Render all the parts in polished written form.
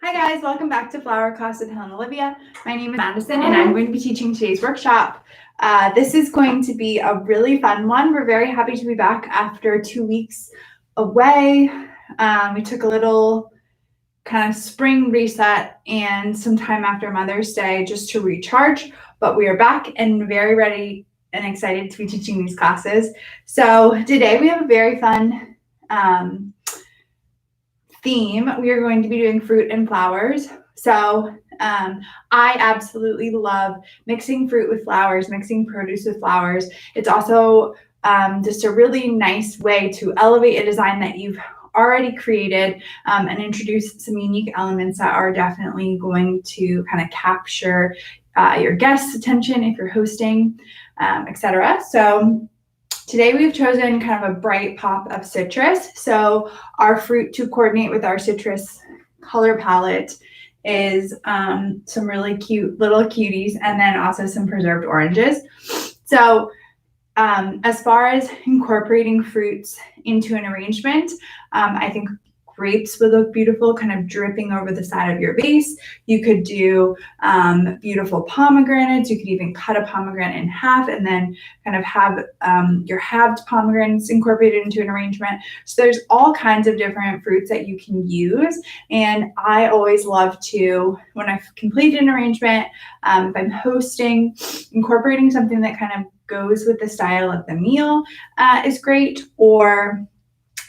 Hi guys, welcome back to Flower Class with Helen Olivia. My name is Madison and I'm going to be teaching today's workshop. This is going to be a really fun one. We're very happy to be back after 2 weeks away. We took a little kind of spring reset and some time after Mother's Day just to recharge, but we are back and very ready and excited to be teaching these classes. So today we have a very fun theme. We are going to be doing fruit and flowers. So I absolutely love mixing fruit with flowers, mixing produce with flowers. It's also just a really nice way to elevate a design that you've already created and introduce some unique elements that are definitely going to kind of capture your guests' attention if you're hosting, etc. So today we've chosen kind of a bright pop of citrus. So our fruit to coordinate with our citrus color palette is some really cute little cuties and then also some preserved oranges. So as far as incorporating fruits into an arrangement, I think grapes would look beautiful, kind of dripping over the side of your vase. You could do beautiful pomegranates. You could even cut a pomegranate in half and then kind of have your halved pomegranates incorporated into an arrangement. So there's all kinds of different fruits that you can use. And I always love to, when I've completed an arrangement, if I'm hosting, incorporating something that kind of goes with the style of the meal is great, or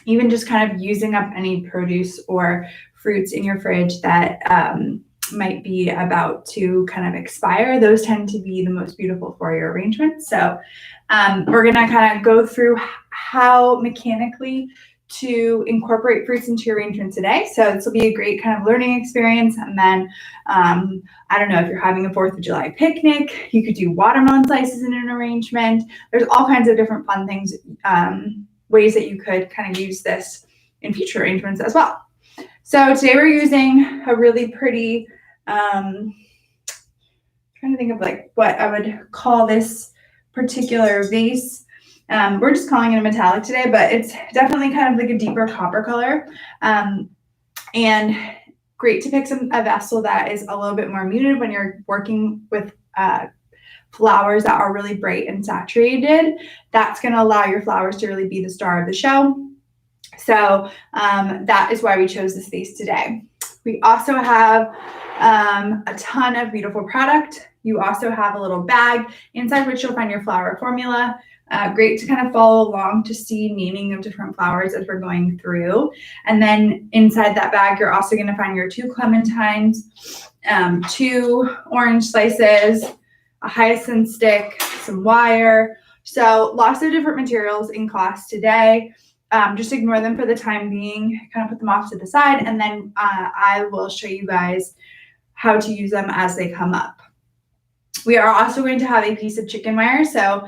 even just kind of using up any produce or fruits in your fridge that might be about to kind of expire. Those tend to be the most beautiful for your arrangements. So we're going to kind of go through how mechanically to incorporate fruits into your arrangement today. So this will be a great kind of learning experience. And then, I don't know, if you're having a 4th of July picnic, you could do watermelon slices in an arrangement. There's all kinds of different fun things, ways that you could kind of use this in future arrangements as well. So today we're using a really pretty, trying to think of like what I would call this particular vase. We're just calling it a metallic today, but it's definitely kind of like a deeper copper color. And great to pick a vessel that is a little bit more muted when you're working with flowers that are really bright and saturated. That's going to allow your flowers to really be the star of the show. So that is why we chose this vase today. We also have a ton of beautiful product. You also have a little bag inside which you'll find your flower formula. Great to kind of follow along to see naming of different flowers as we're going through. And then inside that bag, you're also going to find your 2 clementines, 2 orange slices, a hyacinth stick, some wire. So lots of different materials in class today. Just ignore them for the time being, kind of put them off to the side, and then I will show you guys how to use them as they come up. We are also going to have a piece of chicken wire. So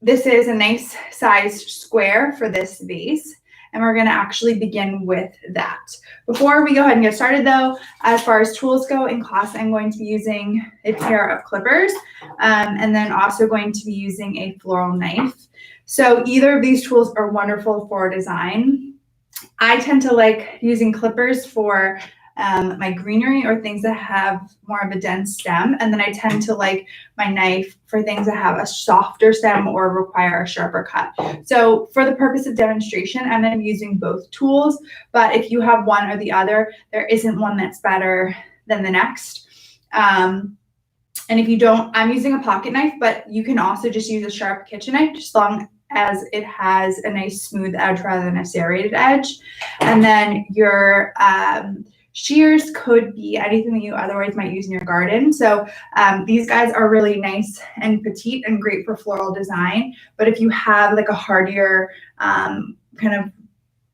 this is a nice sized square for this vase, and we're going to actually begin with that. Before we go ahead and get started though, as far as tools go in class, I'm going to be using a pair of clippers and then also going to be using a floral knife. So either of these tools are wonderful for design. I tend to like using clippers for my greenery or things that have more of a dense stem. And then I tend to like my knife for things that have a softer stem or require a sharper cut. So for the purpose of demonstration, I'm going to be using both tools, but if you have one or the other, there isn't one that's better than the next. And if you don't, I'm using a pocket knife, but you can also just use a sharp kitchen knife, just as long as it has a nice smooth edge rather than a serrated edge. And then your shears could be anything that you otherwise might use in your garden. So these guys are really nice and petite and great for floral design. But if you have like a hardier kind of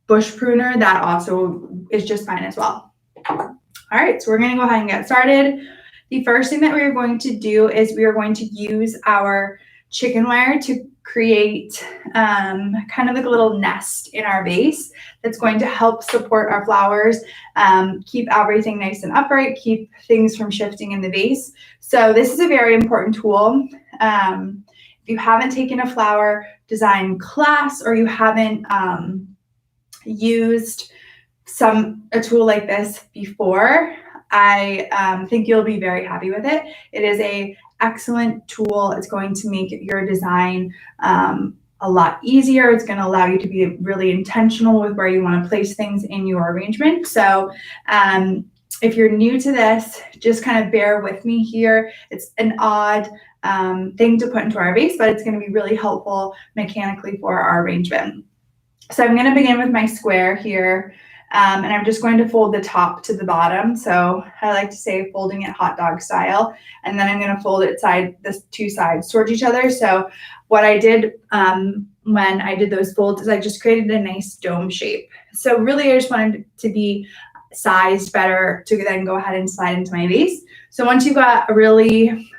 bush pruner, that also is just fine as well. All right, so we're going to go ahead and get started. The first thing that we are going to do is we are going to use our chicken wire to create kind of like a little nest in our vase that's going to help support our flowers, keep everything nice and upright, keep things from shifting in the vase. So this is a very important tool. If you haven't taken a flower design class or you haven't used a tool like this before, I think you'll be very happy with it. It is a excellent tool. It's going to make your design a lot easier. It's going to allow you to be really intentional with where you want to place things in your arrangement. So if you're new to this, just kind of bear with me here. It's an odd thing to put into our vase, but it's going to be really helpful mechanically for our arrangement. So I'm going to begin with my square here. And I'm just going to fold the top to the bottom. So I like to say folding it hot dog style. And then I'm going to fold it the two sides towards each other. So what I did when I did those folds is I just created a nice dome shape. So really I just wanted it to be sized better to then go ahead and slide into my vase. So once you've got a really,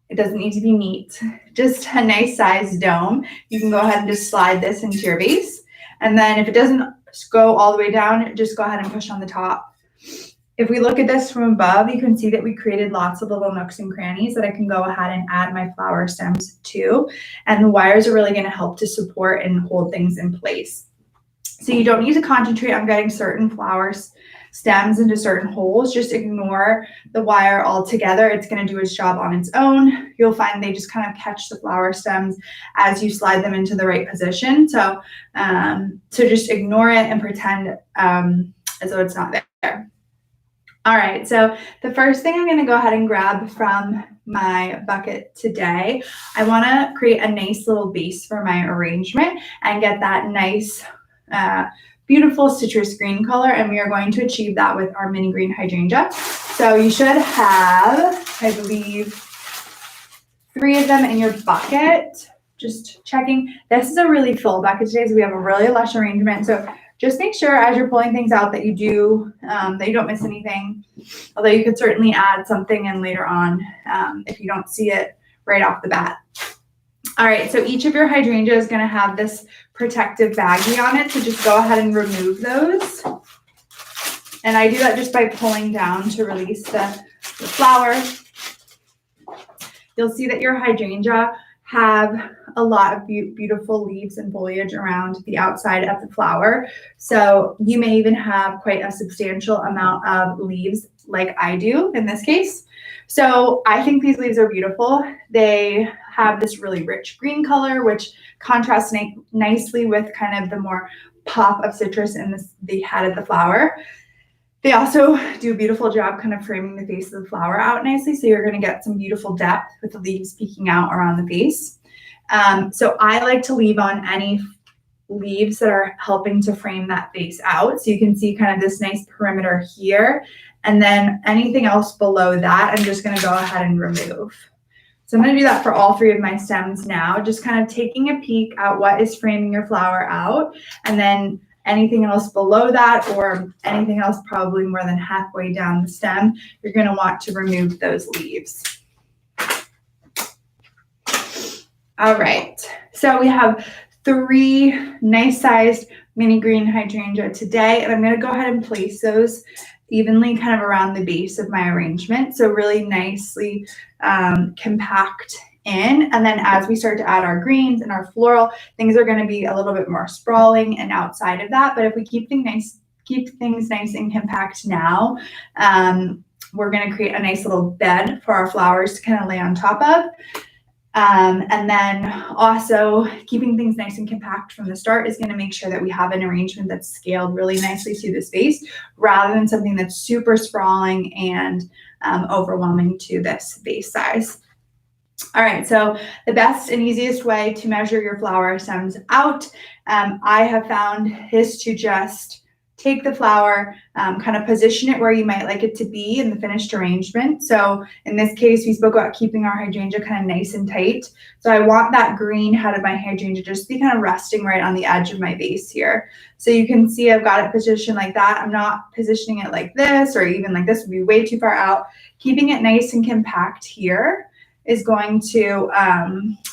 it doesn't need to be neat, just a nice sized dome, you can go ahead and just slide this into your vase. And then if it doesn't go all the way down, just go ahead and push on the top. If we look at this from above, you can see that we created lots of little nooks and crannies that I can go ahead and add my flower stems to. And the wires are really going to help to support and hold things in place. So you don't need to concentrate on getting certain flower stems into certain holes. Just ignore the wire altogether. It's going to do its job on its own. You'll find they just kind of catch the flower stems as you slide them into the right position. So just ignore it and pretend as though it's not there. All right, so the first thing I'm going to go ahead and grab from my bucket today, I want to create a nice little base for my arrangement and get that nice beautiful citrus green color, and we are going to achieve that with our mini green hydrangea. So you should have, I believe, 3 of them in your bucket. Just checking. This is a really full bucket today, so we have a really lush arrangement. So just make sure as you're pulling things out that you don't miss anything. Although you could certainly add something in later on if you don't see it right off the bat. All right, so each of your hydrangea is going to have this protective baggie on it, so just go ahead and remove those. And I do that just by pulling down to release the flower. You'll see that your hydrangea have a lot of beautiful leaves and foliage around the outside of the flower. So you may even have quite a substantial amount of leaves like I do in this case. So I think these leaves are beautiful. They have this really rich green color, which contrasts nicely with kind of the more pop of citrus in the head of the flower. They also do a beautiful job kind of framing the face of the flower out nicely. So you're going to get some beautiful depth with the leaves peeking out around the face. So I like to leave on any leaves that are helping to frame that face out. So you can see kind of this nice perimeter here. And then anything else below that, I'm just going to go ahead and remove. So I'm going to do that for all 3 of my stems now, just kind of taking a peek at what is framing your flower out. And then anything else below that or anything else probably more than halfway down the stem, you're going to want to remove those leaves. All right, so we have 3 nice sized mini green hydrangea today, and I'm going to go ahead and place those evenly kind of around the base of my arrangement. So really nicely compact in. And then as we start to add our greens and our floral, things are going to be a little bit more sprawling and outside of that. But if we keep things nice and compact now, we're going to create a nice little bed for our flowers to kind of lay on top of. And then also keeping things nice and compact from the start is going to make sure that we have an arrangement that's scaled really nicely to the space rather than something that's super sprawling and overwhelming to this base size. All right, so the best and easiest way to measure your flower stems out, I have found, is to just take the flower, kind of position it where you might like it to be in the finished arrangement. So in this case, we spoke about keeping our hydrangea kind of nice and tight. So I want that green head of my hydrangea just to be kind of resting right on the edge of my vase here. So you can see I've got it positioned like that. I'm not positioning it like this or even like this would be way too far out. Keeping it nice and compact here is going to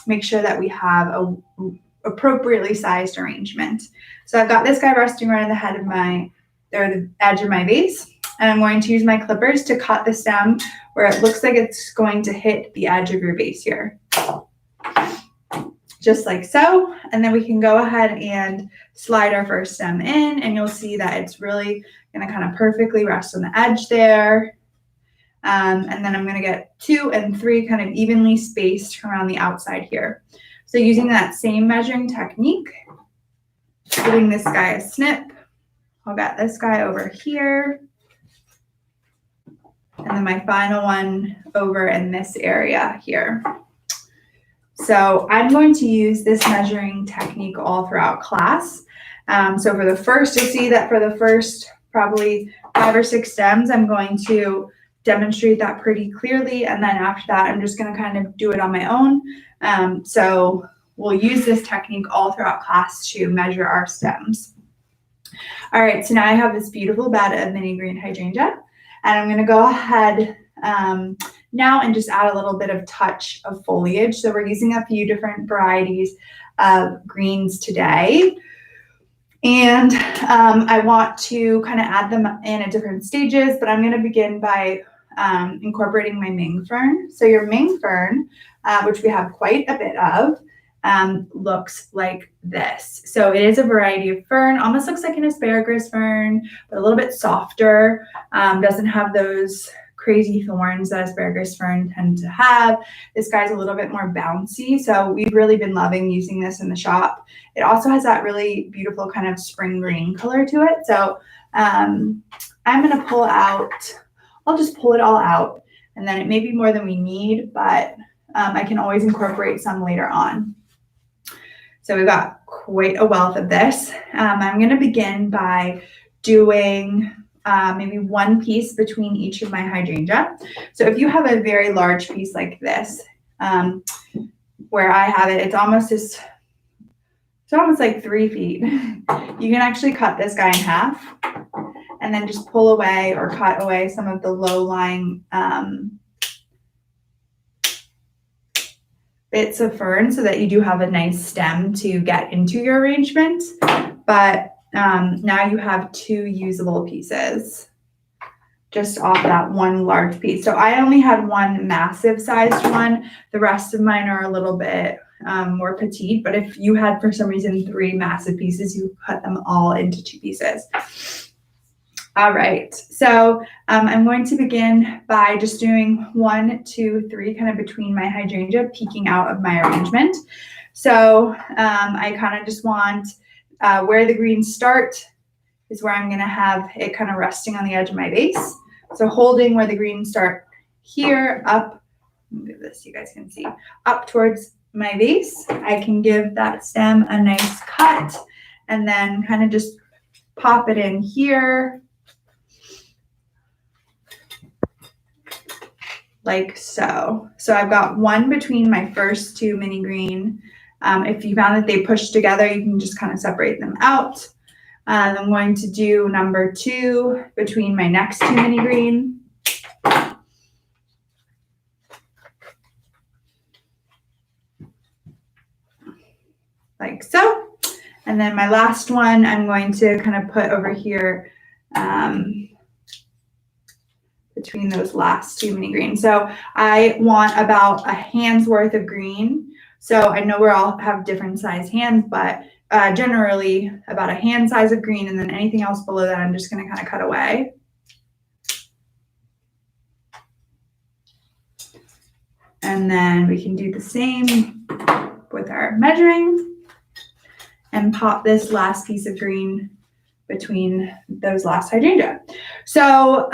make sure that we have a appropriately sized arrangement. So I've got this guy resting right on the head of the edge of my vase, and I'm going to use my clippers to cut the stem where it looks like it's going to hit the edge of your vase here. just like so. And then we can go ahead and slide our first stem in, and you'll see that it's really gonna kind of perfectly rest on the edge there. And then I'm gonna get 2 and 3 kind of evenly spaced around the outside here. So using that same measuring technique, giving this guy a snip, I'll get this guy over here. And then my final one over in this area here. So I'm going to use this measuring technique all throughout class. So for the first, you'll see that for the first probably 5 or 6 stems, I'm going to demonstrate that pretty clearly. And then after that, I'm just going to kind of do it on my own. So we'll use this technique all throughout class to measure our stems. All right, so now I have this beautiful bed of mini green hydrangea, and I'm going to go ahead now and just add a little bit of touch of foliage. So we're using a few different varieties of greens today. And I want to kind of add them in at different stages, but I'm going to begin by incorporating my Ming fern. So your Ming fern, which we have quite a bit of, looks like this. So it is a variety of fern, almost looks like an asparagus fern, but a little bit softer, doesn't have those crazy thorns that asparagus fern tend to have. This guy's a little bit more bouncy, so we've really been loving using this in the shop. It also has that really beautiful kind of spring green color to it. So I'm gonna pull out, I'll just pull it all out, and then it may be more than we need, but I can always incorporate some later on. So we've got quite a wealth of this. I'm gonna begin by doing maybe 1 piece between each of my hydrangea. So if you have a very large piece like this, where I have it, it's almost like 3 feet. You can actually cut this guy in half and then just pull away or cut away some of the low-lying bits of fern so that you do have a nice stem to get into your arrangement. But now you have 2 usable pieces just off that 1 large piece. So I only had 1 massive sized one. The rest of mine are a little bit more petite, but if you had for some reason 3 massive pieces, you cut them all into 2 pieces. All right, so I'm going to begin by just doing 1, 2, 3 kind of between my hydrangea, peeking out of my arrangement. So I kind of just want where the greens start is where I'm gonna have it kind of resting on the edge of my vase. So holding where the greens start here up, move this so you guys can see, up towards my vase, I can give that stem a nice cut and then kind of just pop it in here like so. So I've got 1 between my first 2 mini green. If you found that they push together, you can just kind of separate them out. I'm going to do number 2 between my next 2 mini green. Like so. And then my last one, I'm going to kind of put over here between those last 2 mini greens. So I want about a hand's worth of green. So I know we all have different size hands, but generally about a hand size of green, and then anything else below that, I'm just gonna kind of cut away. And then we can do the same with our measuring and pop this last piece of green between those last hydrangea. So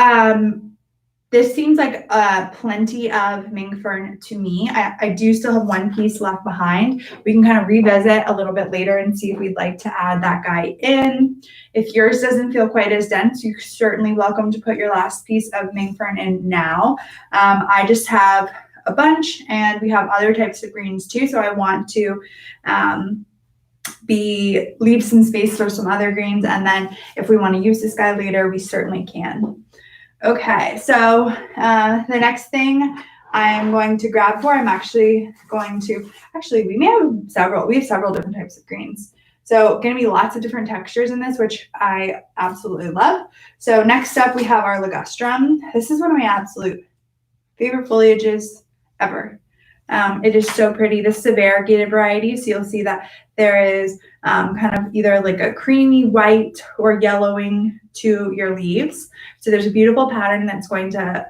this seems like plenty of Ming fern to me. I do still have 1 piece left behind. We can kind of revisit a little bit later and see if we'd like to add that guy in. If yours doesn't feel quite as dense, you're certainly welcome to put your last piece of Ming fern in now. I just have a bunch, and we have other types of greens too, so I want to leave some space for some other greens, and then if we want to use this guy later, we certainly can. Okay, so the next thing I'm going to grab for, we have several different types of greens. So going to be lots of different textures in this, which I absolutely love. So next up we have our ligustrum. This is one of my absolute favorite foliages ever. It is so pretty. This is a variegated variety, so you'll see that there is kind of either like a creamy white or yellowing to your leaves. So there's a beautiful pattern that's going to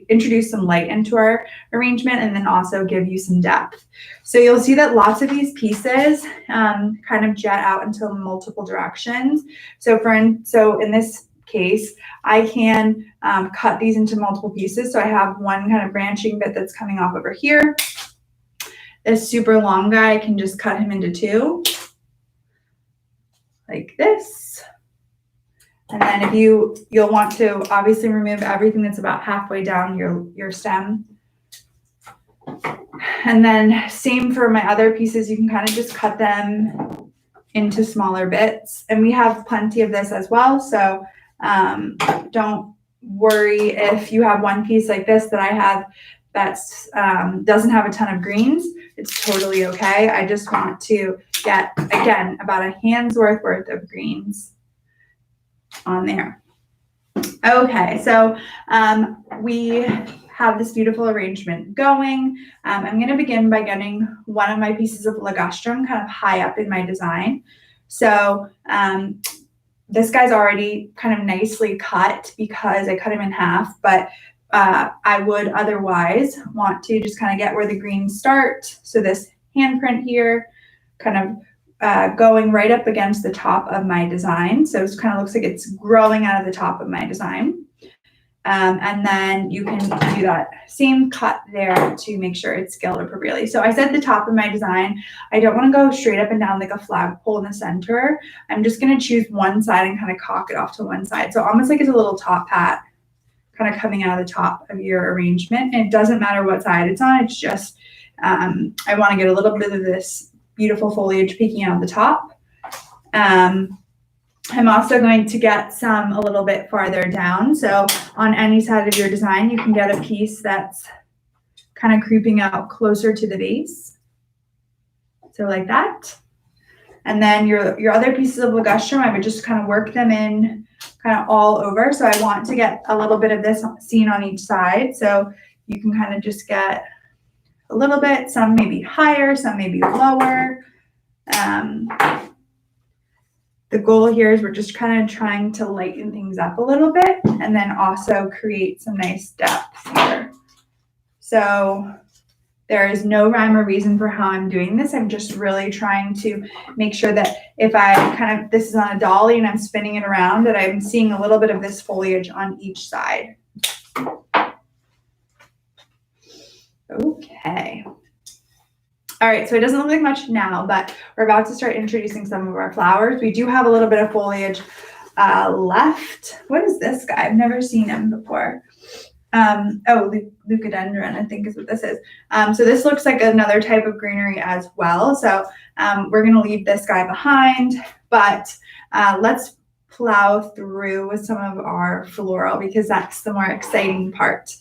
introduce some light into our arrangement and then also give you some depth. So you'll see that lots of these pieces kind of jet out into multiple directions. So in this case, I can cut these into multiple pieces. So I have one kind of branching bit that's coming off over here. This super long guy, I can just cut him into two, like this. And then if you'll want to obviously remove everything that's about halfway down your stem. And then same for my other pieces, you can kind of just cut them into smaller bits. And we have plenty of this as well. So don't worry if you have one piece like this that I have that's doesn't have a ton of greens. It's totally okay. I just want to get, again, about a hand's worth of greens on there. Okay, so we have this beautiful arrangement going. I'm going to begin by getting one of my pieces of ligustrum kind of high up in my design. So this guy's already kind of nicely cut because I cut him in half, but I would otherwise want to just kind of get where the greens start. So this handprint here kind of going right up against the top of my design. So it kind of looks like it's growing out of the top of my design. And then you can do that same cut there to make sure it's scaled appropriately. So I said the top of my design, I don't want to go straight up and down like a flagpole in the center. I'm just going to choose one side and kind of cock it off to one side. So almost like it's a little top hat kind of coming out of the top of your arrangement. And it doesn't matter what side it's on. It's just, I want to get a little bit of this beautiful foliage peeking out the top. I'm also going to get some a little bit farther down. So on any side of your design, you can get a piece that's kind of creeping out closer to the base. So like that. And then your other pieces of ligustrum, I would just kind of work them in kind of all over. So I want to get a little bit of this seen on each side. So you can kind of just get a little bit, some may be higher, some may be lower. The goal here is we're just kind of trying to lighten things up a little bit and then also create some nice depth here. So there is no rhyme or reason for how I'm doing this. I'm just really trying to make sure that if I this is on a dolly and I'm spinning it around, that I'm seeing a little bit of this foliage on each side. Okay. All right, so it doesn't look like much now, but we're about to start introducing some of our flowers. We do have a little bit of foliage left. What is this guy? I've never seen him before. Leucadendron, I think is what this is. So this looks like another type of greenery as well. So we're going to leave this guy behind, but let's plow through with some of our floral because that's the more exciting part.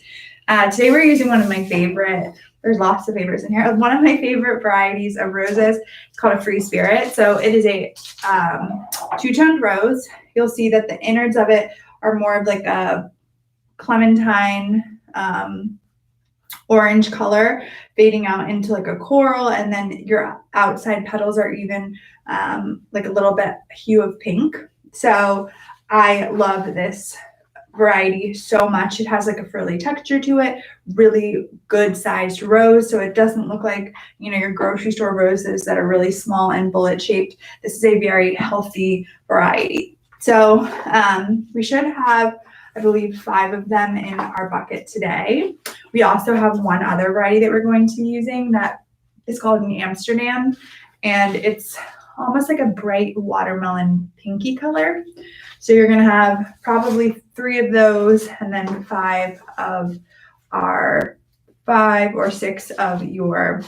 Today we're using one of my favorite, there's lots of favorites in here. One of my favorite varieties of roses, it's called a Free Spirit. So it is a two-toned rose. You'll see that the innards of it are more of like a clementine orange color fading out into like a coral, and then your outside petals are even like a little bit hue of pink. So I love this variety so much. It has like a frilly texture to it, really good sized rose, so it doesn't look like, you know, your grocery store roses that are really small and bullet shaped. This is a very healthy variety. So we should have, I believe, 5 of them in our bucket today. We also have one other variety that we're going to be using that is called an Amsterdam, and it's almost like a bright watermelon pinky color. So you're going to have probably 3 of those and then 5 or 6 of your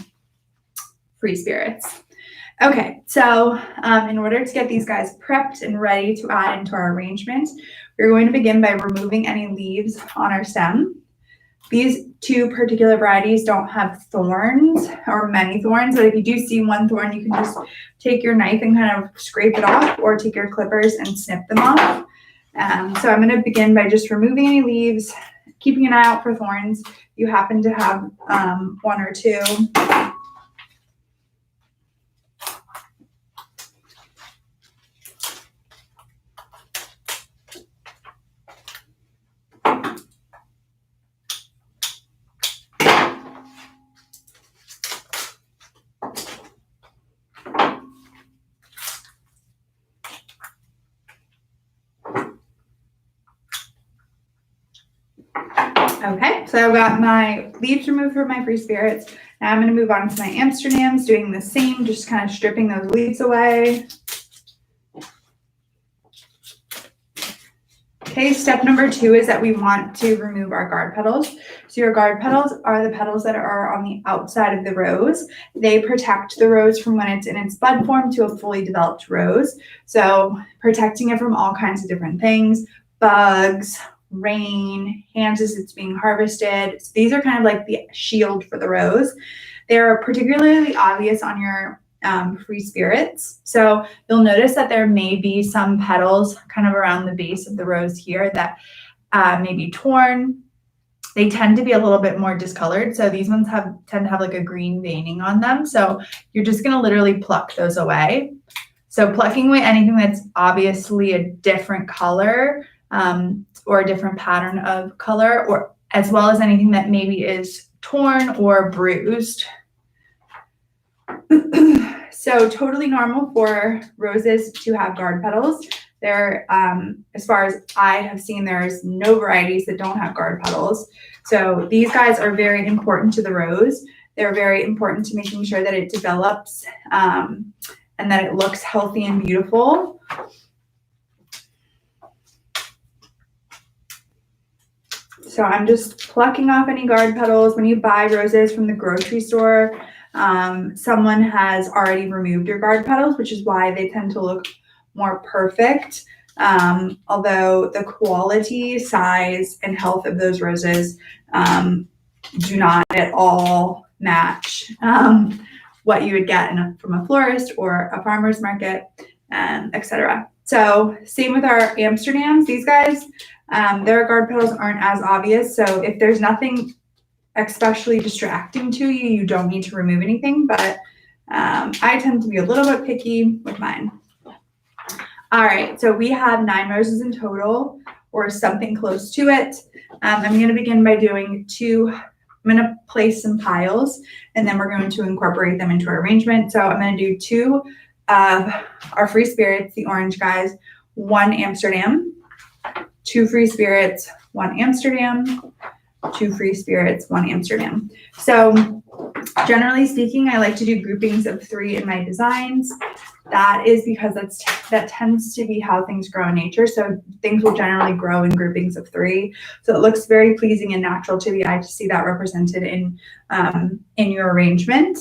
Free Spirits. Okay, so in order to get these guys prepped and ready to add into our arrangement, we're going to begin by removing any leaves on our stem. These 2 particular varieties don't have thorns or many thorns, but if you do see one thorn, you can just take your knife and kind of scrape it off, or take your clippers and snip them off. So I'm going to begin by just removing any leaves, keeping an eye out for thorns. You happen to have one or two. Okay, so I've got my leaves removed from my free spirits. Now I'm going to move on to my Amsterdams, doing the same, just kind of stripping those leaves away. Okay, step number 2 is that we want to remove our guard petals. So your guard petals are the petals that are on the outside of the rose. They protect the rose from when it's in its bud form to a fully developed rose. So protecting it from all kinds of different things, bugs, rain, hands as it's being harvested. So these are kind of like the shield for the rose. They're particularly obvious on your free spirits. So you'll notice that there may be some petals kind of around the base of the rose here that may be torn. They tend to be a little bit more discolored. So these ones tend to have like a green veining on them. So you're just going to literally pluck those away. So plucking away anything that's obviously a different color or a different pattern of color, or as well as anything that maybe is torn or bruised. So totally normal for roses to have guard petals. There, as far as I have seen, there's no varieties that don't have guard petals. So these guys are very important to the rose. They're very important to making sure that it develops and that it looks healthy and beautiful. So I'm just plucking off any guard petals. When you buy roses from the grocery store, someone has already removed your guard petals, which is why they tend to look more perfect. Although the quality, size, and health of those roses do not at all match what you would get from a florist or a farmer's market, etc. So same with our Amsterdams. These guys, their guard petals aren't as obvious. So if there's nothing especially distracting to you, you don't need to remove anything, but I tend to be a little bit picky with mine. All right, so we have 9 roses in total, or something close to it. I'm going to begin by doing 2. I'm going to place some piles, and then we're going to incorporate them into our arrangement. So I'm going to do 2 of our free spirits, the orange guys, 1 Amsterdam, 2 free spirits, 1 Amsterdam, 2 free spirits, 1 Amsterdam. So generally speaking, I like to do groupings of 3 in my designs. That is because that tends to be how things grow in nature. So things will generally grow in groupings of 3. So it looks very pleasing and natural to the eye to see that represented in your arrangement.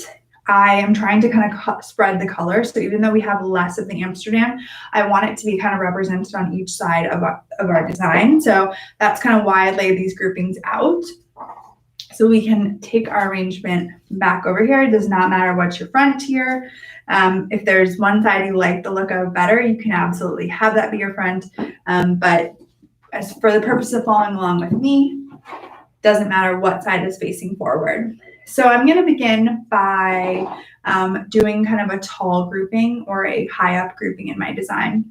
I am trying to kind of spread the color. So even though we have less of the Amsterdam, I want it to be kind of represented on each side of our design. So that's kind of why I lay these groupings out. So we can take our arrangement back over here. It does not matter what's your front here. If there's one side you like the look of better, you can absolutely have that be your front. But as for the purpose of following along with me, doesn't matter what side is facing forward. So I'm going to begin by doing kind of a tall grouping or a high up grouping in my design.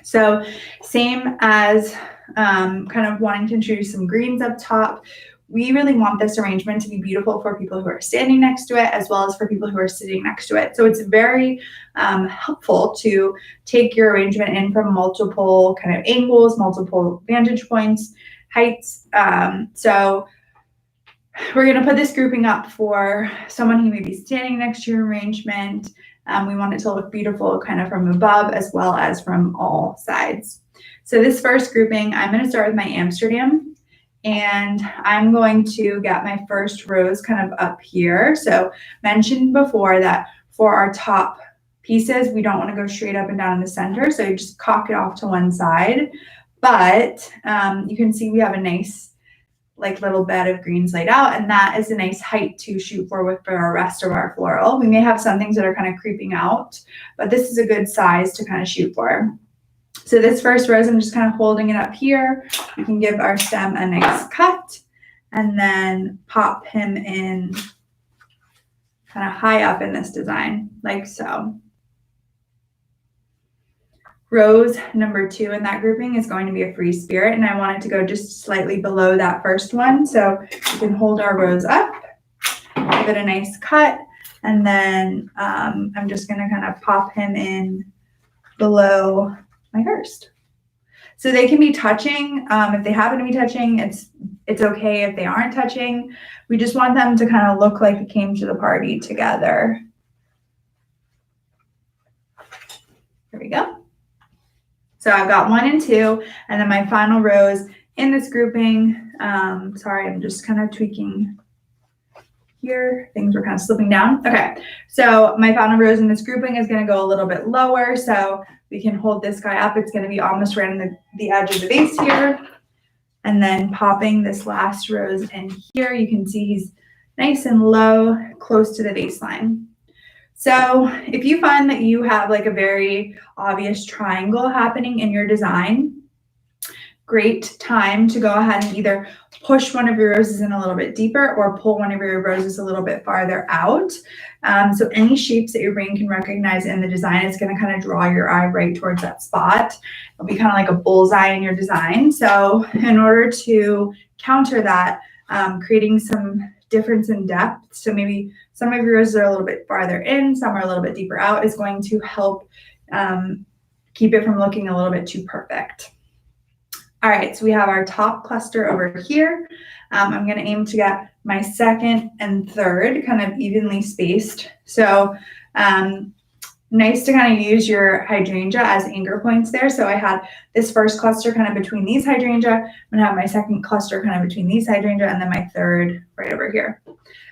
So same as kind of wanting to introduce some greens up top. We really want this arrangement to be beautiful for people who are standing next to it, as well as for people who are sitting next to it. So it's very helpful to take your arrangement in from multiple kind of angles, multiple vantage points, heights. So we're going to put this grouping up for someone who may be standing next to your arrangement. We want it to look beautiful kind of from above as well as from all sides. So this first grouping, I'm going to start with my Amsterdam. And I'm going to get my first rose kind of up here. So mentioned before that for our top pieces, we don't want to go straight up and down in the center. So you just cock it off to one side. But you can see we have a nice like little bed of greens laid out, and that is a nice height to shoot for our rest of our floral. We may have some things that are kind of creeping out, but this is a good size to kind of shoot for. So this first rose, I'm just kind of holding it up here. We can give our stem a nice cut and then pop him in kind of high up in this design, like so. Rose number 2 in that grouping is going to be a free spirit, and I want it to go just slightly below that first one. So we can hold our rose up, give it a nice cut, and then I'm just gonna kind of pop him in below my first. So they can be touching. If they happen to be touching, it's okay if they aren't touching. We just want them to kind of look like we came to the party together. There we go. So I've got 1 and 2, and then my final rose in this grouping. Sorry, I'm just kind of tweaking here. Things were kind of slipping down. Okay, so my final rose in this grouping is going to go a little bit lower, so we can hold this guy up. It's going to be almost right on the edge of the vase here. And then popping this last rose in here, you can see he's nice and low, close to the vase line. So if you find that you have like a very obvious triangle happening in your design, great time to go ahead and either push one of your roses in a little bit deeper or pull one of your roses a little bit farther out. So any shapes that your brain can recognize in the design is going to kind of draw your eye right towards that spot. It'll be kind of like a bullseye in your design. So in order to counter that, creating some difference in depth, so maybe some of your roses are a little bit farther in, some are a little bit deeper out, is going to help keep it from looking a little bit too perfect. All right, so we have our top cluster over here. I'm going to aim to get my second and third kind of evenly spaced. So nice to kind of use your hydrangea as anchor points there. So I had this first cluster kind of between these hydrangea. I'm going to have my second cluster kind of between these hydrangea, and then my third right over here.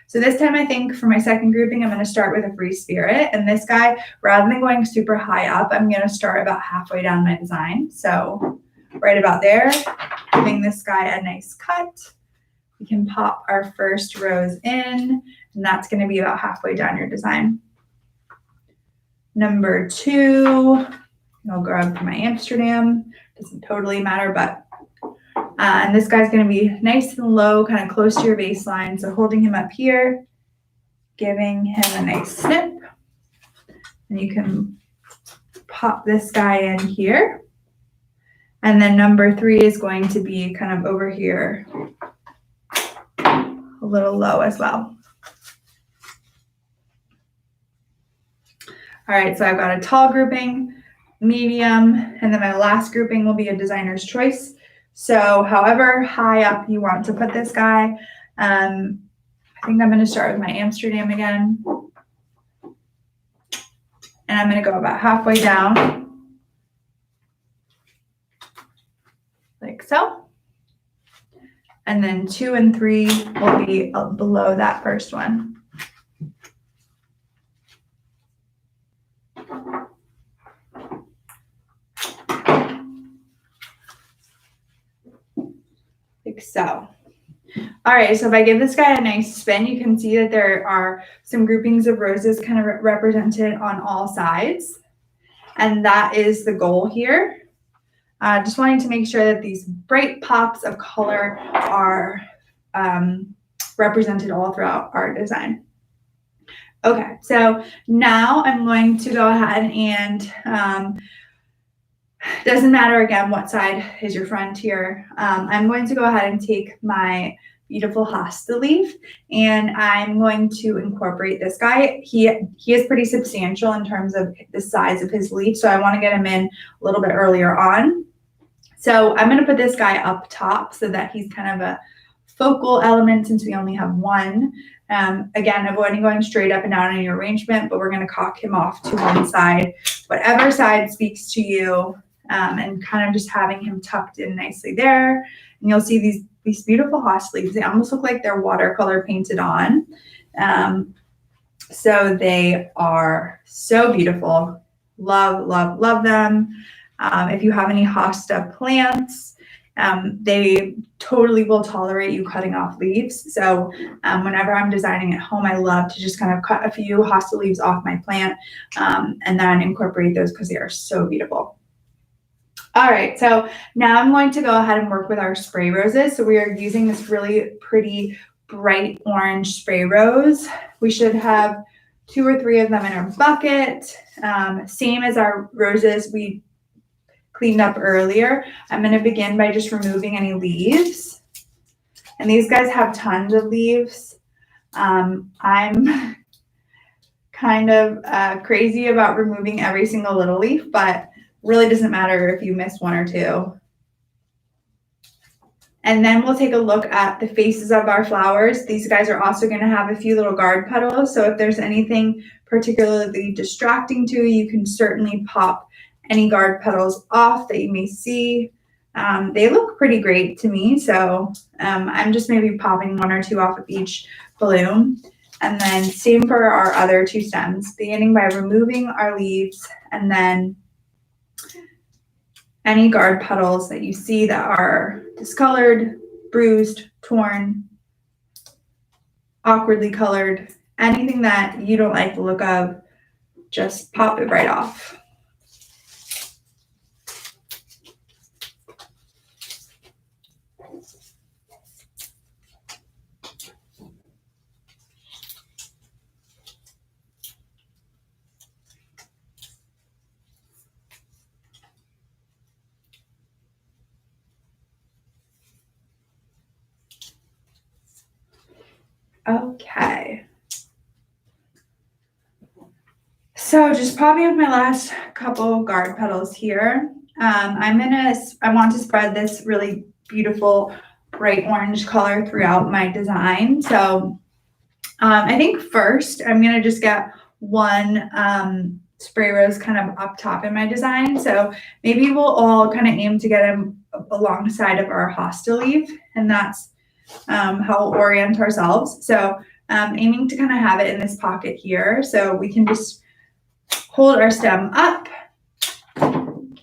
So this time I think for my second grouping, I'm going to start with a free spirit. And this guy, rather than going super high up, I'm going to start about halfway down my design. So right about there, giving this guy a nice cut. We can pop our first rose in, and that's going to be about halfway down your design. Number 2, I'll grab my Amsterdam. Doesn't totally matter, but and this guy's going to be nice and low, kind of close to your baseline. So holding him up here, giving him a nice snip, and you can pop this guy in here. And then number 3 is going to be kind of over here, a little low as well. All right, so I've got a tall grouping, medium, and then my last grouping will be a designer's choice. So however high up you want to put this guy, I think I'm going to start with my Amsterdam again. And I'm going to go about halfway down, like so. And then 2 and 3 will be below that first one. Like so. All right, so if I give this guy a nice spin, you can see that there are some groupings of roses kind of represented on all sides. And that is the goal here. Just wanting to make sure that these bright pops of color are represented all throughout our design. Okay, so now I'm going to go ahead and doesn't matter again what side is your front here. I'm going to go ahead and take my beautiful hosta leaf, and I'm going to incorporate this guy. He is pretty substantial in terms of the size of his leaf, so I want to get him in a little bit earlier on. So I'm going to put this guy up top so that he's kind of a focal element since we only have one. Again, avoiding going straight up and down in your arrangement, but we're going to cock him off to one side, whatever side speaks to you, and kind of just having him tucked in nicely there. And you'll see these beautiful hosta leaves. They almost look like they're watercolor painted on. So they are so beautiful. Love, love, love them. If you have any hosta plants, they totally will tolerate you cutting off leaves. So whenever I'm designing at home, I love to just kind of cut a few hosta leaves off my plant and then incorporate those because they are so beautiful. All right, so now I'm going to go ahead and work with our spray roses. So we are using this really pretty bright orange spray rose. We should have 2 or 3 of them in our bucket. Same as our roses we cleaned up earlier. I'm going to begin by just removing any leaves. And these guys have tons of leaves. I'm kind of crazy about removing every single little leaf, but really doesn't matter if you miss 1 or 2. And then we'll take a look at the faces of our flowers. These guys are also going to have a few little guard petals. So if there's anything particularly distracting to you, you can certainly pop any guard petals off that you may see. They look pretty great to me. So I'm just maybe popping 1 or 2 off of each balloon. And then same for our other 2 stems, beginning by removing our leaves and then any guard petals that you see that are discolored, bruised, torn, awkwardly colored, anything that you don't like the look of, just pop it right off. Okay. So just popping up my last couple guard petals here. I want to spread this really beautiful bright orange color throughout my design. So I think first I'm gonna just get 1 spray rose kind of up top in my design. So maybe we'll all kind of aim to get them alongside of our hosta leaf, and that's how we'll orient ourselves. So aiming to kind of have it in this pocket here. So we can just hold our stem up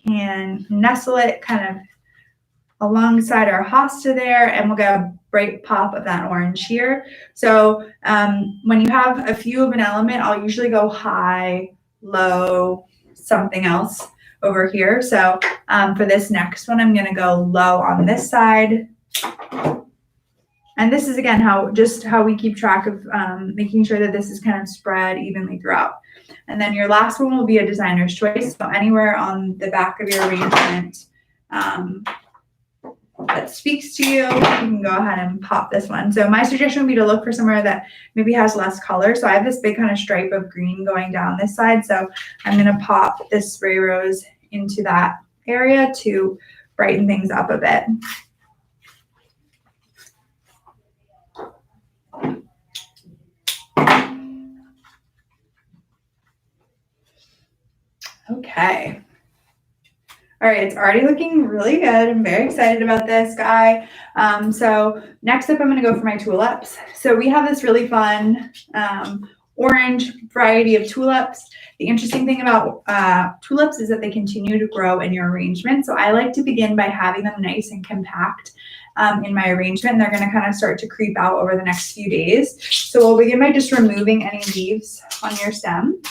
and nestle it kind of alongside our hosta there, and we'll get a bright pop of that orange here. So when you have a few of an element, I'll usually go high, low, something else over here. So for this next one, I'm going to go low on this side. And this is, again, how we keep track of making sure that this is kind of spread evenly throughout. And then your last one will be a designer's choice. So anywhere on the back of your arrangement that speaks to you, you can go ahead and pop this one. So my suggestion would be to look for somewhere that maybe has less color. So I have this big kind of stripe of green going down this side. So I'm going to pop this spray rose into that area to brighten things up a bit. Okay. All right, it's already looking really good. I'm very excited about this guy. So next up, I'm going to go for my tulips. So we have this really fun orange variety of tulips. The interesting thing about tulips is that they continue to grow in your arrangement. So I like to begin by having them nice and compact in my arrangement. They're going to kind of start to creep out over the next few days. So we'll begin by just removing any leaves on your stem.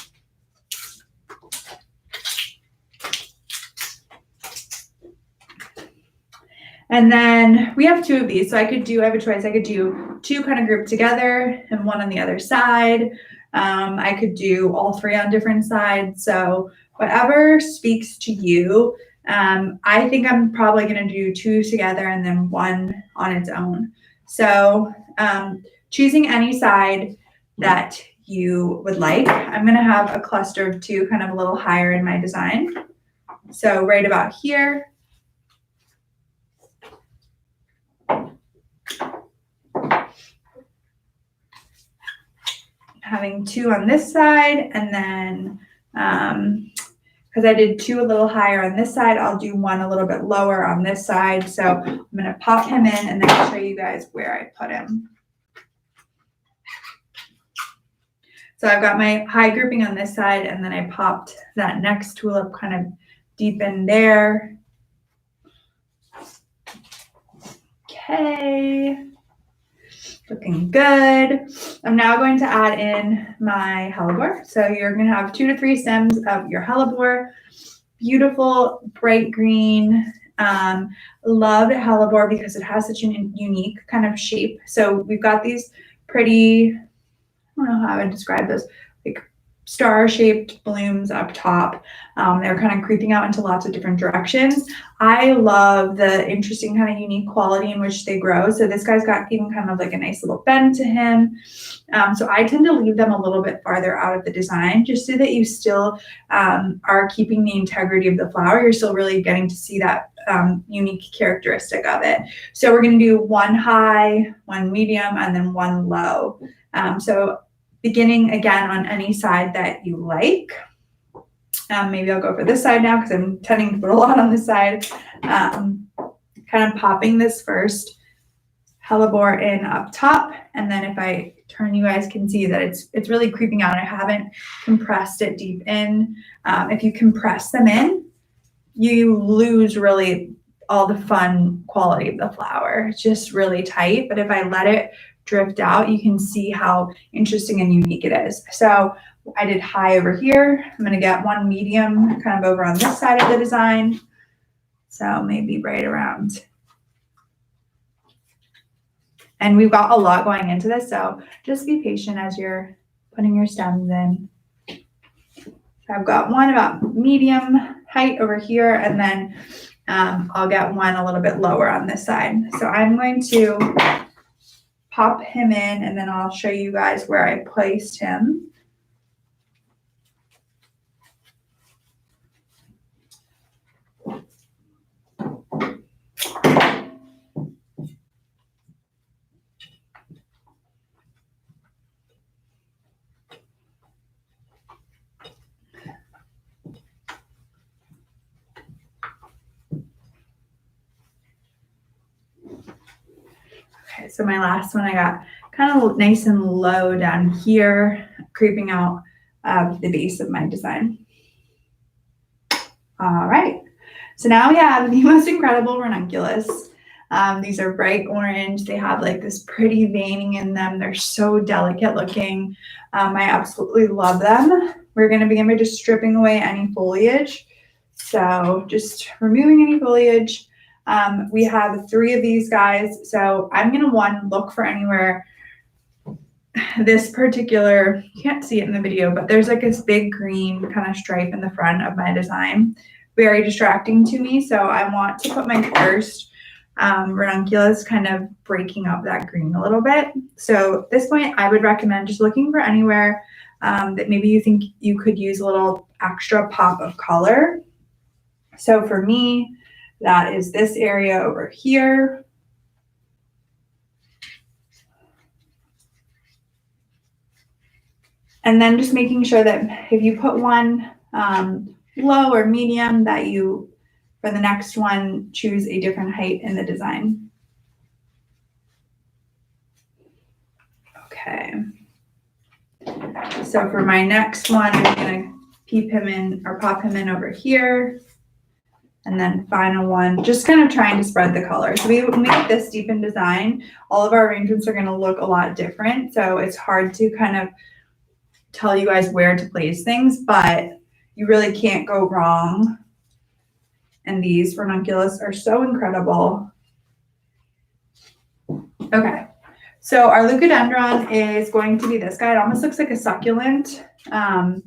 And then we have 2 of these. So I have a choice. I could do 2 kind of grouped together and 1 on the other side. I could do all 3 on different sides. So whatever speaks to you. I think I'm probably going to do 2 together and then 1 on its own. So choosing any side that you would like. I'm going to have a cluster of 2 kind of a little higher in my design. So right about here. Having 2 on this side, and then because I did 2 a little higher on this side, I'll do 1 a little bit lower on this side. So I'm going to pop him in and then I'll show you guys where I put him. So I've got my high grouping on this side, and then I popped that next tulip kind of deep in there. Okay. Looking good. I'm now going to add in my hellebore. So you're going to have 2 to 3 stems of your hellebore. beautiful bright green. Love hellebore because it has such a unique kind of shape. So we've got these pretty, I don't know how I would describe this, like star-shaped blooms up top. They're kind of creeping out into lots of different directions. I love the interesting kind of unique quality in which they grow. So this guy's got even kind of like a nice little bend to him. So I tend to leave them a little bit farther out of the design just so that you still are keeping the integrity of the flower. You're still really getting to see that unique characteristic of it. So we're going to do one high, one medium, and then one low. So beginning again on any side that you like. Maybe I'll go for this side now because I'm tending to put a lot on this side. Kind of popping this first hellebore in up top, and then if I turn, you guys can see that it's really creeping out. I haven't compressed it deep in. If you compress them in, you lose really all the fun quality of the flower. It's just really tight, but if I let it drift out, you can see how interesting and unique it is. So I did high over here. I'm going to get one medium kind of over on this side of the design. So maybe right around. And we've got a lot going into this, so just be patient as you're putting your stems in. So I've got one about medium height over here, and then I'll get one a little bit lower on this side. So I'm going to pop him in, and then I'll show you guys where I placed him. Okay, so my last one, I got kind of nice and low down here, creeping out of the base of my design. All right, so now we have the most incredible ranunculus. These are bright orange. They have like this pretty veining in them. They're so delicate looking. I absolutely love them. We're going to begin by just stripping away any foliage. So just removing any foliage. We have 3 of these guys. So I'm going to look for anywhere this particular, you can't see it in the video, but there's like this big green kind of stripe in the front of my design. Very distracting to me. So I want to put my first ranunculus kind of breaking up that green a little bit. So at this point, I would recommend just looking for anywhere that maybe you think you could use a little extra pop of color. So for me, that is this area over here. And then just making sure that if you put one low or medium, that you, for the next one, choose a different height in the design. Okay. So for my next one, I'm going to peep him in or pop him in over here. And then final one, just kind of trying to spread the color. So we make this deep in design. All of our arrangements are going to look a lot different. So it's hard to kind of tell you guys where to place things, but you really can't go wrong. And these ranunculus are so incredible. Okay, so our leucadendron is going to be this guy. It almost looks like a succulent. I'm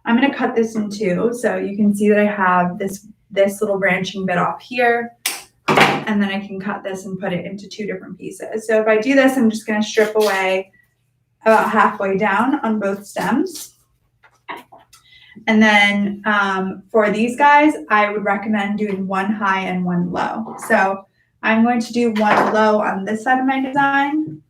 going to cut this in 2, so you can see that I have this little branching bit off here, and then I can cut this and put it into 2 different pieces. So if I do this, I'm just going to strip away about halfway down on both stems. And then for these guys, I would recommend doing one high and one low. So I'm going to do one low on this side of my design.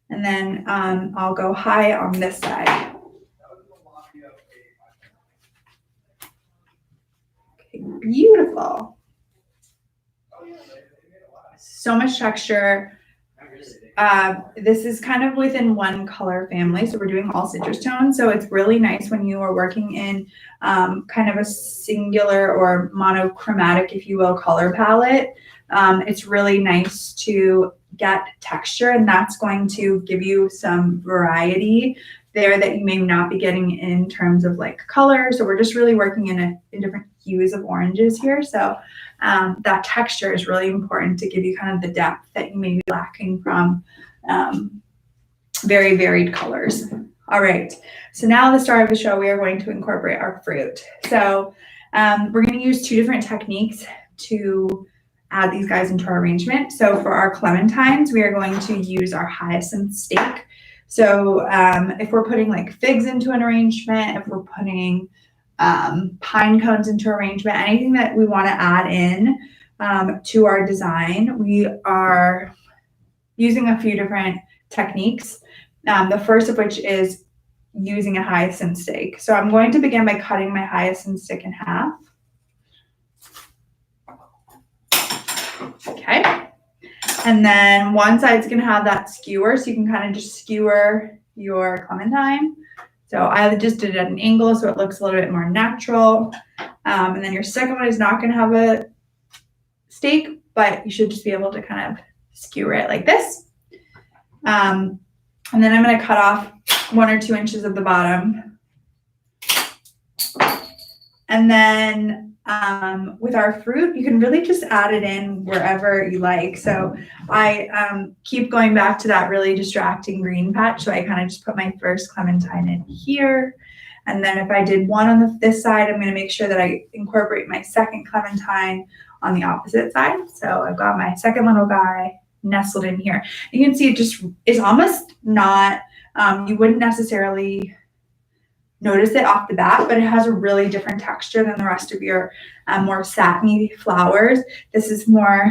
And then I'll go high on this side. Okay, beautiful. So much texture. This is kind of within one color family, so we're doing all citrus tones. So it's really nice when you are working in kind of a singular or monochromatic, if you will, color palette. It's really nice to get texture, and that's going to give you some variety there that you may not be getting in terms of like color. So we're just really working in different hues of oranges here. So that texture is really important to give you kind of the depth that you may be lacking from very varied colors. All right, so now the start of the show, we are going to incorporate our fruit. So we're going to use 2 different techniques to add these guys into our arrangement. So for our clementines, we are going to use our hyacinth stake. So if we're putting like figs into an arrangement, if we're putting pine cones into arrangement, anything that we want to add in to our design, we are using a few different techniques. The first of which is using a hyacinth stake. So I'm going to begin by cutting my hyacinth stick in half. Okay. And then one side's going to have that skewer, so you can kind of just skewer your clementine. So I just did it at an angle so it looks a little bit more natural. And then your second one is not going to have a stake, but you should just be able to kind of skewer it like this. And then I'm going to cut off 1 or 2 inches of the bottom. And then with our fruit, you can really just add it in wherever you like. So I keep going back to that really distracting green patch. So I kind of just put my first clementine in here. And then if I did one on this side, I'm going to make sure that I incorporate my second clementine on the opposite side. So I've got my second little guy nestled in here. You can see it just is almost not, you wouldn't necessarily notice it off the bat, but it has a really different texture than the rest of your more satiny flowers. This is more,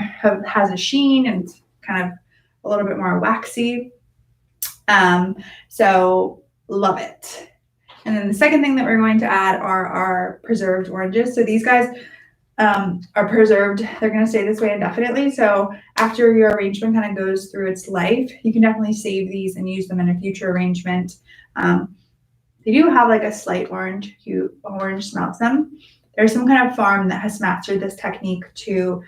has a sheen and kind of a little bit more waxy. So love it. And then the second thing that we're going to add are our preserved oranges. So these guys are preserved. They're going to stay this way indefinitely. So after your arrangement kind of goes through its life, you can definitely save these and use them in a future arrangement. They do have like a slight orange hue, orange smell to them. There's some kind of farm that has mastered this technique to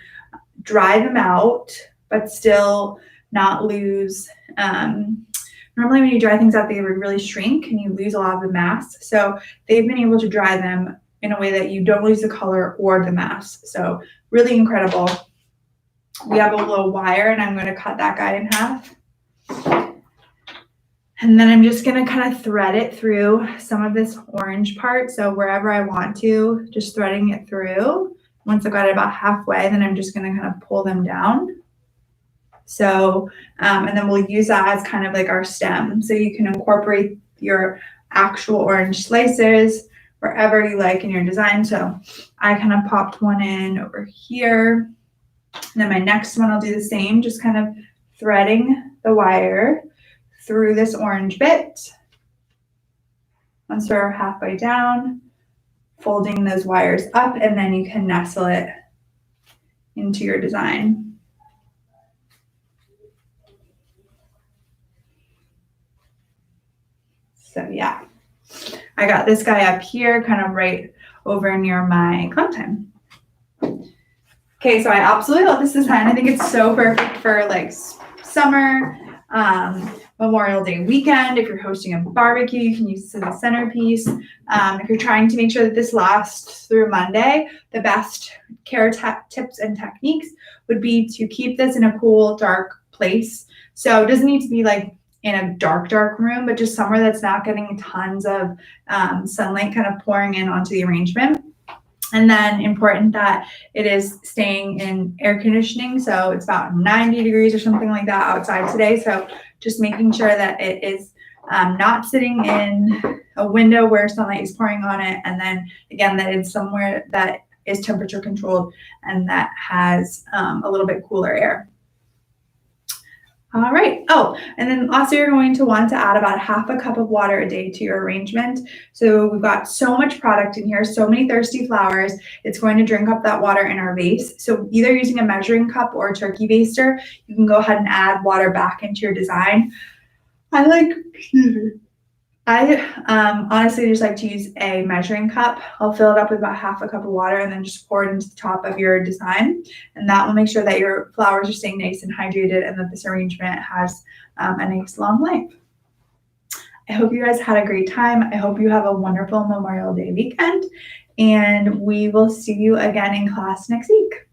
dry them out, but still not lose. Normally when you dry things out, they would really shrink and you lose a lot of the mass. So they've been able to dry them in a way that you don't lose the color or the mass. So really incredible. We have a little wire and I'm going to cut that guy in half. And then I'm just going to kind of thread it through some of this orange part. So wherever I want to, just threading it through. Once I've got it about halfway, then I'm just going to kind of pull them down. So, and then we'll use that as kind of like our stem. So you can incorporate your actual orange slices wherever you like in your design. So I kind of popped one in over here. And then my next one, I'll do the same, just kind of threading the wire through this orange bit. Once we're halfway down, folding those wires up, and then you can nestle it into your design. So yeah, I got this guy up here, kind of right over near my clementine. Okay, so I absolutely love this design. I think it's so perfect for like summer, Memorial Day weekend. If you're hosting a barbecue, you can use this as a centerpiece. If you're trying to make sure that this lasts through Monday, the best care tips and techniques would be to keep this in a cool, dark place. So it doesn't need to be like in a dark room, but just somewhere that's not getting tons of sunlight kind of pouring in onto the arrangement. And then important that it is staying in air conditioning. So it's about 90 degrees or something like that outside today. So just making sure that it is not sitting in a window where sunlight is pouring on it. And then again, that it's somewhere that is temperature controlled and that has a little bit cooler air. All right. Oh, and then also you're going to want to add about ½ a cup of water a day to your arrangement. So we've got so much product in here, so many thirsty flowers. It's going to drink up that water in our vase. So either using a measuring cup or a turkey baster, you can go ahead and add water back into your design. I honestly just like to use a measuring cup. I'll fill it up with about ½ a cup of water and then just pour it into the top of your design. And that will make sure that your flowers are staying nice and hydrated and that this arrangement has a nice long life. I hope you guys had a great time. I hope you have a wonderful Memorial Day weekend, and we will see you again in class next week.